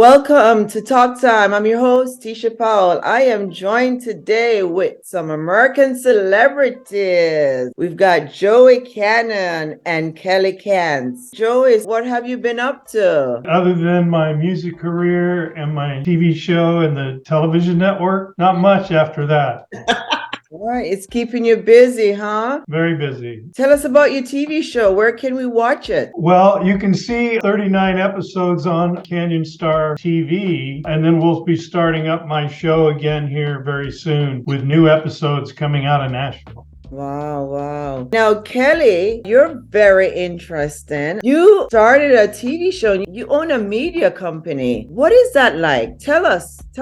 Welcome to Talk Time. I'm your host, Tisha Powell. I am joined today with some American celebrities. We've got Joey Cannon and Kelly Kans. Joey, what have you been up to? Other than my music career and my TV show and the television network, not much after that. All right, it's keeping you busy, huh? Very busy. Tell us about your TV show. Where can we watch it? Well, you can see 39 episodes on Canyon Star TV, and then we'll be starting up my show again here very soon with new episodes coming out of Nashville. Wow. Now, Kelly, you're very interesting. You started a TV show. You own a media company. What is that like? Tell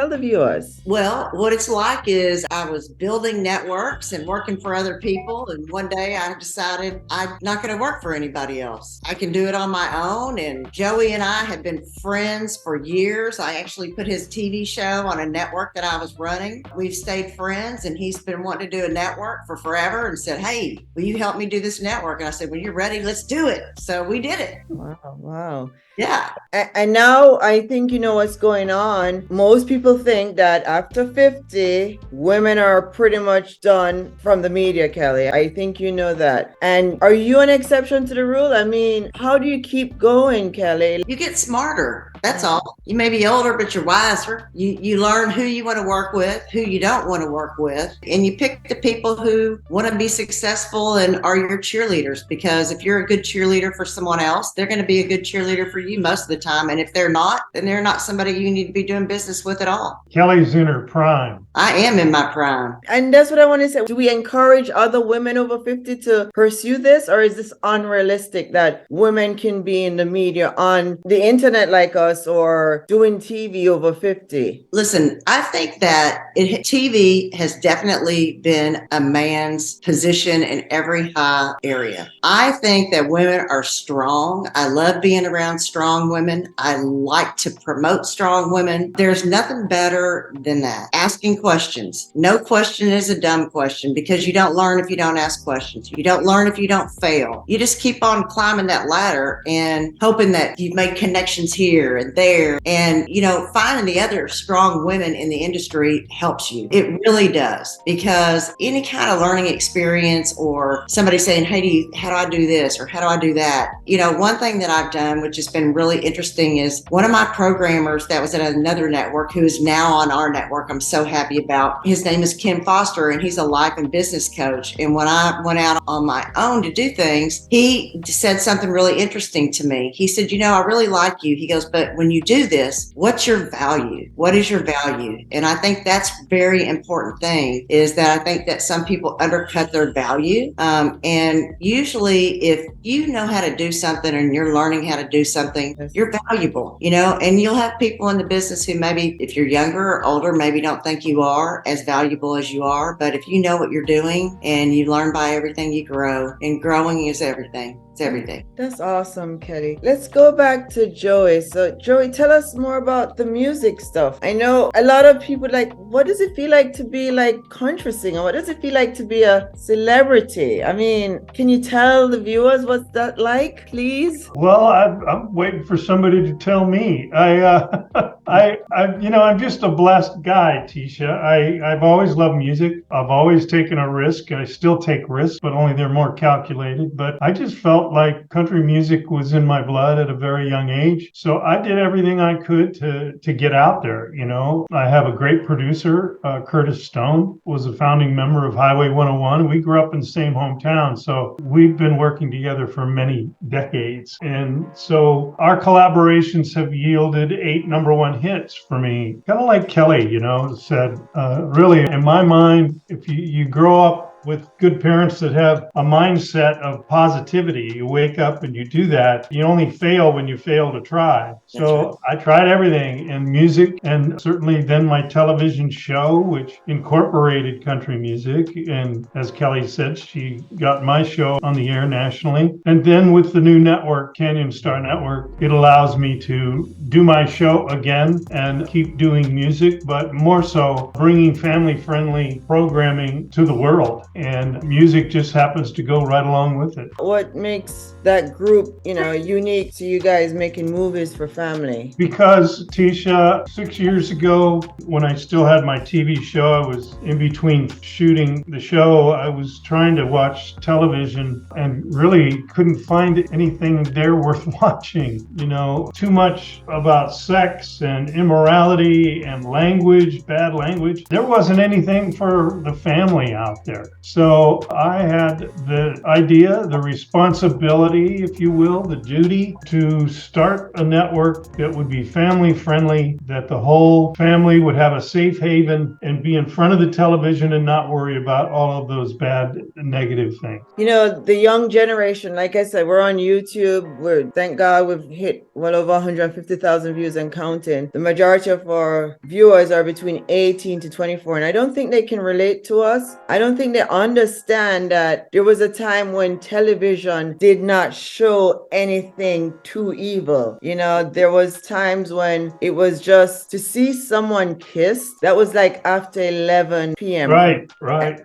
the viewers. Well, what it's like is I was building networks and working for other people. And one day I decided I'm not going to work for anybody else. I can do it on my own. And Joey and I have been friends for years. I actually put his TV show on a network that I was running. We've stayed friends, and he's been wanting to do a network for forever and said, "Hey, will you help me do this network?" And I said, "When you're ready, let's do it." So we did it. Wow. Yeah. And now I think you know what's going on. Most people think that after 50, women are pretty much done from the media, Kelly. I think you know that. And are you an exception to the rule? I mean, how do you keep going, Kelly? You get smarter. That's all. You may be older, but you're wiser. You learn who you want to work with, who you don't want to work with, and you pick the people who want to be successful and are your cheerleaders. Because if you're a good cheerleader for someone else, they're going to be a good cheerleader for you most of the time. And if they're not, then they're not somebody you need to be doing business with at all. Kelly's in her prime. I am in my prime. And that's what I want to say. Do we encourage other women over 50 to pursue this, or is this unrealistic that women can be in the media on the internet like us or doing TV over 50? Listen, I think that TV has definitely been a man's position in every high area. I think that women are strong. I love being around strong women. I like to promote strong women. There's nothing better than that. Asking questions. No question is a dumb question, because you don't learn if you don't ask questions. You don't learn if you don't fail. You just keep on climbing that ladder and hoping that you've made connections here and there. And, finding the other strong women in the industry helps you. It really does, because any kind of learning experience or somebody saying, "Hey, how do I do this?" or "How do I do that?" One thing that I've done, which has been really interesting, is one of my programmers that was at another network, who is now on our network, I'm so happy about. His name is Ken Foster, and he's a life and business coach. And when I went out on my own to do things, he said something really interesting to me. He said, "I really like you." He goes, "But when you do this, what's your value? What is your value?" And I think that's very important thing, is that I think that some people undercut their value. And usually if you know how to do something and you're learning how to do something, you're valuable, and you'll have people in the business who maybe, if you're younger or older, maybe don't think you are as valuable as you are. But if you know what you're doing and you learn by everything, you grow, and growing is everything. It's everything. That's awesome, Kelly. Let's go back to Joey. So, Joey, tell us more about the music stuff. I know a lot of people what does it feel like to be like country singer? What does it feel like to be a celebrity? I mean, can you tell the viewers what's that like, please? Well, I'm waiting for somebody to tell me. I'm just a blessed guy, Tisha. I've always loved music. I've always taken a risk. I still take risks, but only they're more calculated. But I just felt like country music was in my blood at a very young age. So I did everything I could to get out there. I have a great producer, Curtis Stone, was a founding member of Highway 101. We grew up in the same hometown. So we've been working together for many decades. And so our collaborations have yielded 8 number one hits for me. Kind of like Kelly, said, really, in my mind, if you grow up with good parents that have a mindset of positivity, you wake up and you do that. You only fail when you fail to try. So I tried everything in music, and certainly then my television show, which incorporated country music. And as Kelly said, she got my show on the air nationally. And then with the new network, Canyon Star Network, it allows me to do my show again and keep doing music, but more so bringing family-friendly programming to the world. and music just happens to go right along with it. What makes that group, unique to you guys making movies for family? Because, Tisha, 6 years ago, when I still had my TV show, I was in between shooting the show. I was trying to watch television and really couldn't find anything there worth watching. Too much about sex and immorality and language, bad language. There wasn't anything for the family out there. So I had the idea, the responsibility, if you will, the duty to start a network that would be family friendly, that the whole family would have a safe haven and be in front of the television and not worry about all of those bad, negative things. The young generation, like I said, we're on YouTube. Thank God we've hit well over 150,000 views and counting. The majority of our viewers are between 18 to 24, and I don't think they can relate to us. I don't think they understand that there was a time when television did not show anything too evil. There was times when it was just to see someone kiss, that was like after 11 p.m. Right.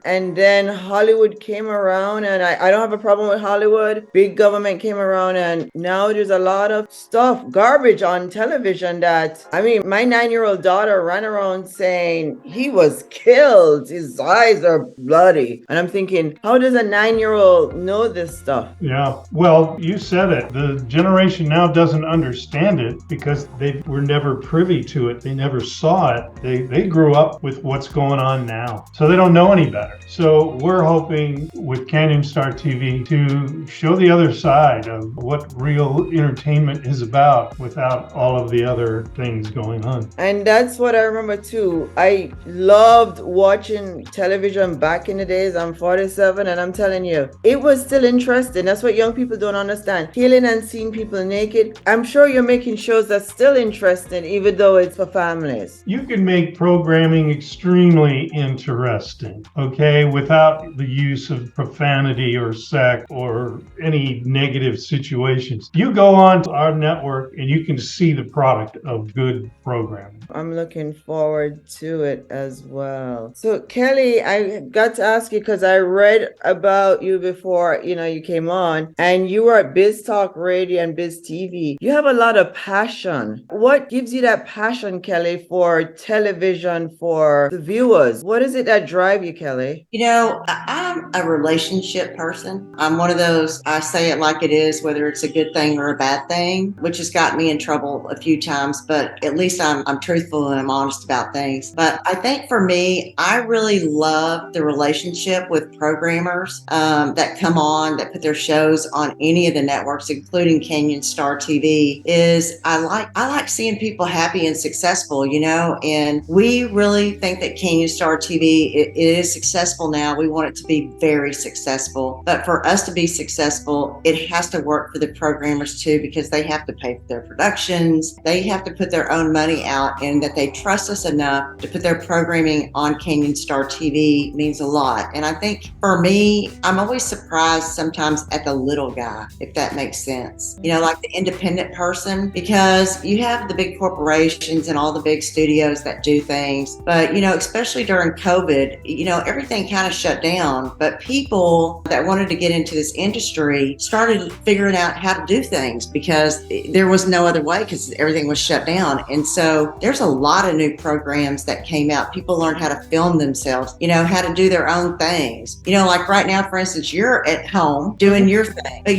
And then Hollywood came around, and I don't have a problem with Hollywood. Big government came around, and now there's a lot of stuff, garbage on television that, my 9-year-old daughter ran around saying he was killed. His eyes are bloody. And I'm thinking, how does a 9-year-old know this stuff? Yeah. Well, you said it. The generation now doesn't understand it because they were never privy to it. They never saw it. They grew up with what's going on now. So they don't know any better. So we're hoping with Canyon Star TV to show the other side of what real entertainment is about without all of the other things going on. And that's what I remember too. I loved watching television back in the days. I'm 47, and I'm telling you, it was still interesting. That's what young people don't understand. Killing and seeing people naked. I'm sure you're making shows that's still interesting, even though it's for families. You can make programming extremely interesting, okay, without the use of profanity or sex or any negative situations. You go on to our network and you can see the product of good programming. I'm looking forward to it as well. So Kelly, I got to ask you because I read about you before, you came on, and you were at Biz Talk Radio and Biz TV. You have a lot of passion. What gives you that passion, Kelly, for television, for the viewers? What is it that drives you, Kelly? I'm a relationship person. I'm one of those, I say it like it is, whether it's a good thing or a bad thing, which has gotten me in trouble a few times, but at least I'm truthful and I'm honest about things. But I think for me, I really love the relationship with programmers that come on, that put their shows on any of the networks, including Canyon Star TV, is I like seeing people happy and successful, and we really think that Canyon Star TV, it is successful now. We want it to be very successful. But for us to be successful, it has to work for the programmers too, because they have to pay for their productions. They have to put their own money out, and that they trust us enough to put their programming on Canyon Star TV means a lot. And I think for me, I'm always surprised sometimes at the little guy, if that makes sense. Like the independent person, because you have the big corporations and all the big studios that do things. But, especially during COVID, everything kind of shut down. But people that wanted to get into this industry started figuring out how to do things because there was no other way, because everything was shut down. And so there's a lot of new programs that came out. People learned how to film themselves, how to do their own things. Like right now, for instance, you're at home doing your thing. But,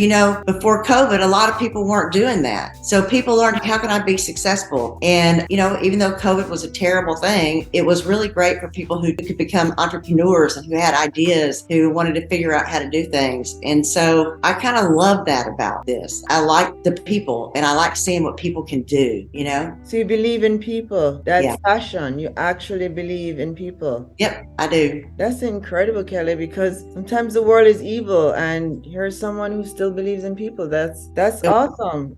before COVID, a lot of people weren't doing that. So people learned, how can I be successful? And, even though COVID was a terrible thing, it was really great for people who could become entrepreneurs and who had ideas, who wanted to figure out how to do things. And so I kind of love that about this. I like the people, and I like seeing what people can do, So you believe in people. That's Yeah. passion. You actually believe in people. Yep, I do. That's incredible, Kelly, because sometimes the world is evil, and here's someone who still believes in people. That's awesome.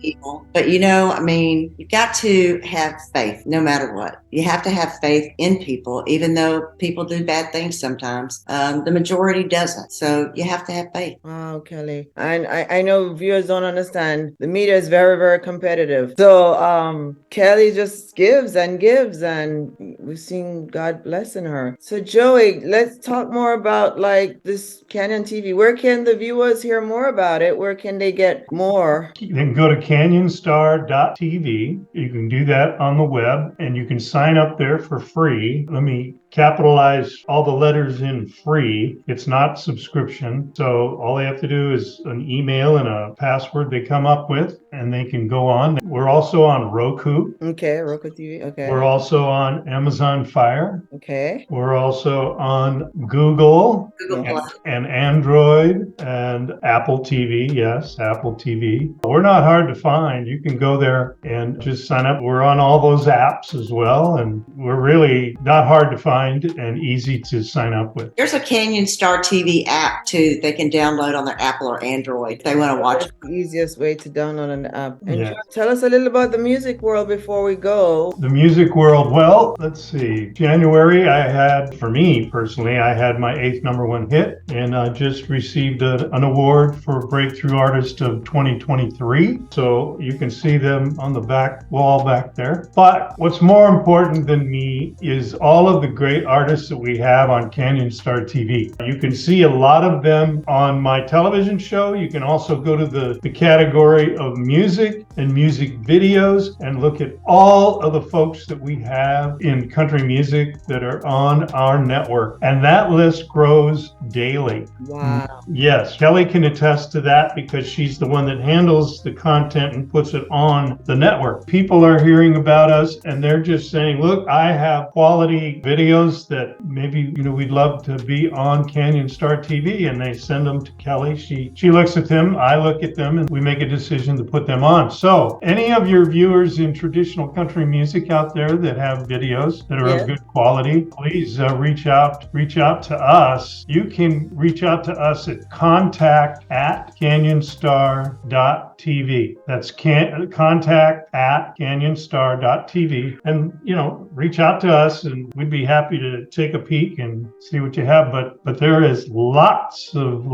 People. But you've got to have faith no matter what. You have to have faith in people, even though people do bad things sometimes. The majority doesn't. So you have to have faith. Wow, Kelly. And I know viewers don't understand. The media is very, very competitive. So Kelly just gives and gives, and we've seen God blessing her. So Joey, let's talk more about like this Canyon TV. Where can the viewers hear more about it? Where can they get more? They can go to canyonstar.tv. You can do that on the web and you can sign up there for free. Let me capitalize all the letters in free. It's not subscription. So all they have to do is an email and a password they come up with, and they can go on. We're also on Roku. Okay, Roku TV. Okay. We're also on Amazon Fire. Okay. We're also on Google Google Play. and Android and Apple TV. Yes, Apple TV. We're not hard to find. You can go there and just sign up. We're on all those apps as well, and we're really not hard to find and easy to sign up with. There's a Canyon Star TV app too that they can download on their Apple or Android if they want to watch. That's the easiest way to download an app. And Yeah. tell us a little about the music world before we go. The music world, well, let's see. January, for me personally, I had my 8th #1 hit, and I just received an award for Breakthrough Artist of 2023. So you can see them on the back wall back there. But what's more important than me is all of the great artists that we have on Canyon Star TV. You can see a lot of them on my television show. You can also go to the category of music and music videos and look at all of the folks that we have in country music that are on our network. And that list grows daily. Wow. Yes, Kelly can attest to that because she's the one that handles the content and puts it on the network. People are hearing about us and they're just saying, look, I have quality videos that maybe, we'd love to be on Canyon Star TV, and they send them to Kelly. She looks at them, I look at them, and we make a decision to put them on. So any of your viewers in traditional country music out there that have videos that are of good quality, please reach out to us. You can reach out to us at contact@canyonstar.tv. That's contact@canyonstar.tv, and reach out to us, and we'd be happy to take a peek and see what you have. But there is lots of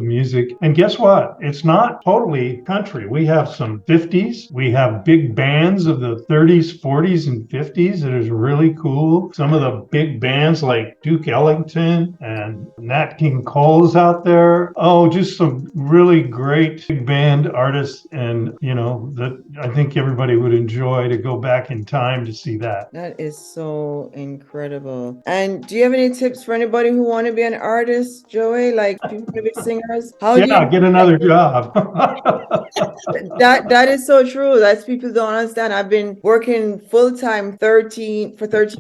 music, and guess what? It's not totally country. We have some 50s. We have big bands of the 30s, 40s, and 50s that is really cool. Some of the big bands like Duke Ellington and Nat King Cole's out there. Oh, just some really great big band artists, and that I think everybody would enjoy to go back in time to see that. That is so incredible. And do you have any tips for anybody who want to be an artist, Joey? Like people want to be singers? Get another job. That is so true. That's people don't understand. I've been working full time for 13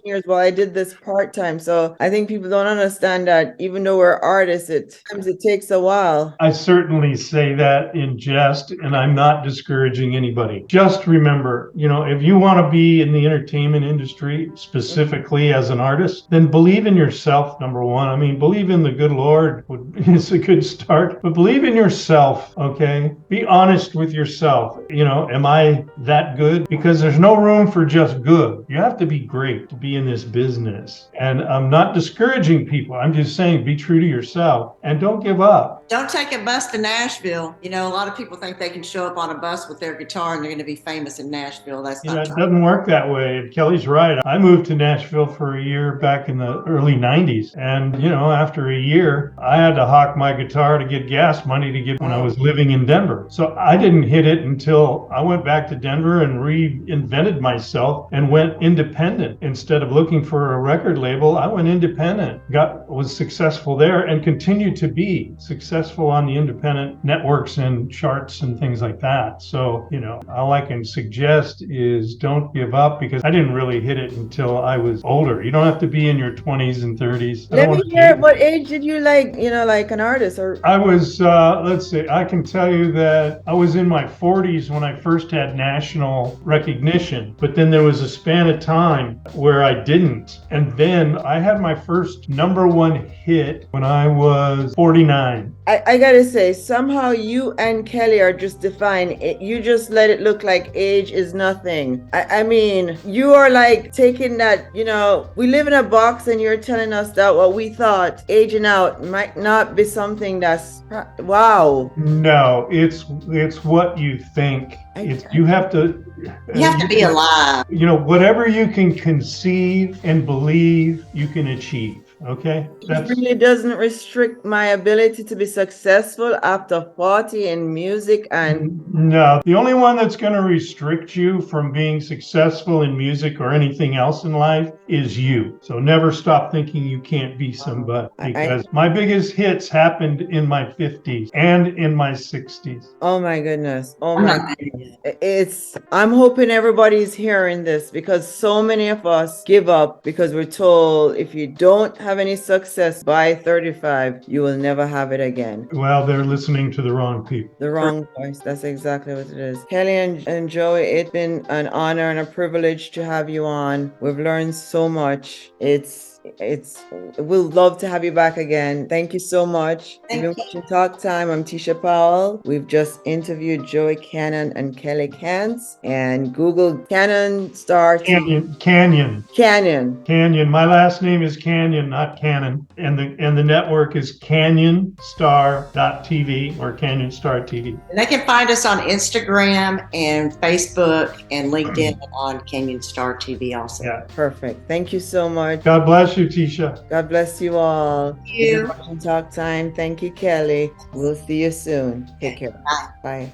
years while I did this part time. So I think people don't understand that even though we're artists, sometimes it takes a while. I certainly say that in jest, and I'm not discouraging anybody. Just remember, if you want to be in the entertainment industry specifically as an artist, then believe in yourself, number one. I mean, believe in the good Lord is a good start, but believe in yourself, okay? Be honest with yourself. Am I that good? Because there's no room for just good. You have to be great to be in this business. And I'm not discouraging people. I'm just saying be true to yourself and don't give up. Don't take a bus to Nashville. A lot of people think they can show up on a bus with their guitar and they're going to be famous in Nashville. That's not It true. doesn't work that way. And Kelly's right. I moved to Nashville for a year back in the early 90s. And, after a year, I had to hawk my guitar to get gas money to get when I was living in Denver. So I didn't hit it until I went back to Denver and reinvented myself and went independent. Instead of looking for a record label, I went independent, was successful there, and continued to be successful on the independent networks and charts and things like that. So, all I can suggest is don't give up, because I didn't really hit it until I was older. You don't have to be in your 20s and 30s. Let me hear, what age did you like an artist? Or I was, let's see, I can tell you that I was in my 40s when I first had national recognition, but then there was a span of time where I didn't. And then I had my first #1 hit when I was 49. I gotta say, somehow you and Kelly are just defined. You just let it look like age is nothing. I mean, you are like taking that, we live in a box and you're telling us that what we thought aging out might not be something that's, wow. No, it's what you think. You have to be alive. Whatever you can conceive and believe, you can achieve. Okay. It really doesn't restrict my ability to be successful after 40 in music and No, the only one that's going to restrict you from being successful in music or anything else in life is you. So never stop thinking you can't be somebody, because my biggest hits happened in my 50s and in my 60s. oh my goodness. Oh I'm my not- I'm hoping everybody's hearing this because so many of us give up because we're told if you don't have any success by 35, you will never have it again. Well, they're listening to the wrong people. The wrong voice. That's exactly what it is. Kelly and Joey, it's been an honor and a privilege to have you on. We've learned so much. We'll love to have you back again. Thank you so much. Thank You've been you. watching Talk Time. I'm Tisha Powell. We've just interviewed Joey Cannon and Kelly Kantz, and Google Cannon Star TV. Canyon. My last name is Canyon, not Cannon. And the network is CanyonStar.tv or Canyon Star TV. And they can find us on Instagram and Facebook and LinkedIn on Canyon Star TV also. Yeah. Perfect. Thank you so much. God bless you, Tisha. God bless you all. Thank you. You've been watching Talk Time. Thank you, Kelly. We'll see you soon. Take care. Bye. Bye.